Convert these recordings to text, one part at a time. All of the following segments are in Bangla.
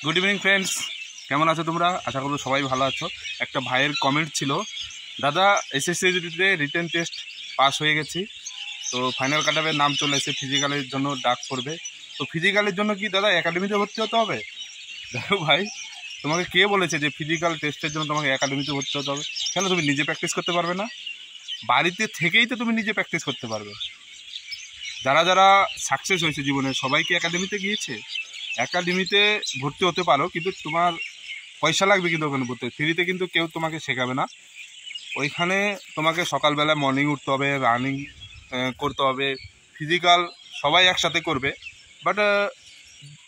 গুড ইভিনিং ফ্রেন্ডস, কেমন আছো তোমরা? আশা করবো সবাই ভালো আছো। একটা ভাইয়ের কমেন্ট ছিল, দাদা এসএসসিতে রিটেন টেস্ট পাস হয়ে গেছি, তো ফাইনাল কাট আপের নাম চলে এসে ফিজিক্যালের জন্য ডাক করবে, তো ফিজিক্যালের জন্য কি দাদা একাডেমিতে ভর্তি হতে হবে? দেখো ভাই, তোমাকে কে বলেছে যে ফিজিক্যাল টেস্টের জন্য তোমাকে একাডেমিতে ভর্তি হতে হবে? কেন তুমি নিজে প্র্যাকটিস করতে পারবে না? বাড়িতে থেকেই তো তুমি নিজে প্র্যাকটিস করতে পারবে। যারা যারা সাকসেস হয়েছে জীবনে সবাই কি একাডেমিতে গিয়েছে? একাডেমিতে ভর্তি হতে পারো, কিন্তু তোমার পয়সা লাগবে, কিন্তু ওখানে ভর্তি ফ্রিতে কিন্তু কেউ তোমাকে শেখাবে না। ওইখানে তোমাকে সকালবেলা মর্নিং উঠতে হবে, রানিং করতে হবে, ফিজিক্যাল সবাই একসাথে করবে। বাট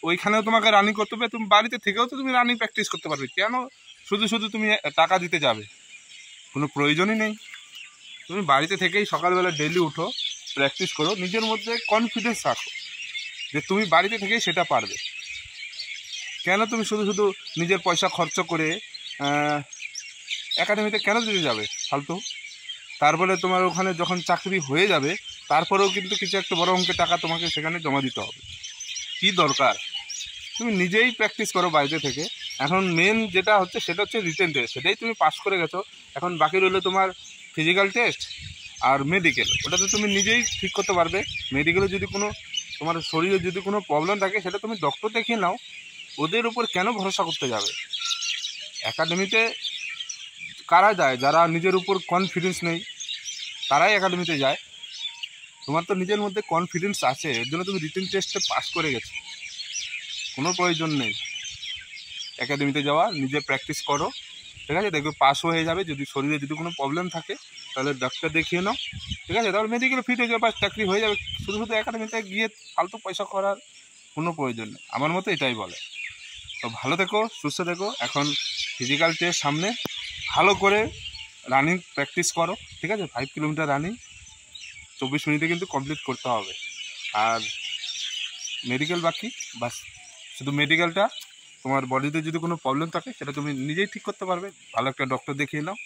ওইখানেও তোমাকে রানিং করতে হবে, তুমি বাড়িতে থেকেও তো তুমি রানিং প্র্যাকটিস করতে পারবে। কেন শুধু শুধু তুমি টাকা দিতে যাবে? কোনো প্রয়োজনই নেই। তুমি বাড়িতে থেকেই সকালবেলা ডেইলি উঠো, প্র্যাকটিস করো, নিজের মধ্যে কনফিডেন্স রাখো যে তুমি বাড়িতে থেকেই সেটা পারবে। কেন তুমি শুধু শুধু নিজের পয়সা খরচ করে একাডেমিতে কেন দিতে যাবে ফালতু? তারপরে তোমার ওখানে যখন চাকরি হয়ে যাবে তারপরেও কিন্তু কিছু একটা বড় অঙ্কের টাকা তোমাকে সেখানে জমা দিতে হবে। কি দরকার? তুমি নিজেই প্র্যাকটিস করো বাড়িতে থেকে। এখন মেন যেটা হচ্ছে সেটা হচ্ছে রিটেন টেস্ট, সেটাই তুমি পাস করে গেছো। এখন বাকি রইলো তোমার ফিজিক্যাল টেস্ট আর মেডিকেল, ওটা তো তুমি নিজেই ঠিক করতে পারবে। মেডিকেলে যদি কোনো তোমার শরীরে যদি কোনো প্রবলেম থাকে সেটা তুমি ডক্টর দেখিয়ে নাও, ওদের উপর কেন ভরসা করতে যাবে? একাডেমিতে কারা যায়? যারা নিজের উপর কনফিডেন্স নেই তারাই একাডেমিতে যায়। তোমার তো নিজের মধ্যে কনফিডেন্স আছে, এর জন্য তুমি রিটেন টেস্টে পাস করে গেছো। কোনো প্রয়োজন নেই একাডেমিতে যাওয়া, নিজে প্র্যাকটিস করো, ঠিক আছে? দেখবে পাস হয়ে যাবে। যদি শরীরে যদি কোনো প্রবলেম থাকে তাহলে ডাক্তার দেখিয়ে নাও, ঠিক আছে? তাহলে মেডিকেল ফিট হয়ে যাবে, বা চাকরি হয়ে যাবে। শুধু শুধু একাডেমিতে গিয়ে ফালতু পয়সা করার কোনো প্রয়োজন নেই, আমার মতো এটাই বলে। তো ভালো থেকো, সুস্থ থেকো। এখন ফিজিক্যাল টেস্ট সামনে, ভালো করে রানিং প্র্যাকটিস করো, ঠিক আছে? 5 কিলোমিটার রানিং 24 মিনিটে কিন্তু কমপ্লিট করতে হবে। আর মেডিকেল বাকি, বাস শুধু মেডিকেলটা। তোমার বডিতে যদি কোনো প্রবলেম থাকে সেটা তুমি নিজেই ঠিক করতে পারবে, ভালো একটা ডক্টর দেখিয়ে নাও,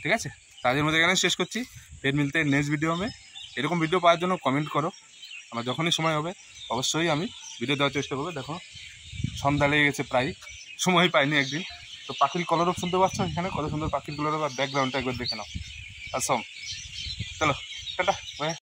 ঠিক আছে? তাদের মধ্যে এখানে শেষ করছি। ফের মিলতে নেক্সট ভিডিও में। এরকম ভিডিও পাওয়ার জন্য কমেন্ট করো, আমার যখনই সময় হবে অবশ্যই আমি ভিডিও দেওয়ার চেষ্টা করবো। দেখো সন্ধ্যা লেগে গেছে, প্রায় সময় পাইনি একদিন। তো পাখির কলরব শুনতে পাচ্ছ এখানে, কত সুন্দর পাখির কলরব, আর ব্যাকগ্রাউন্ডটা একবার দেখে নাও। আসম, চলো টাটা, বাই।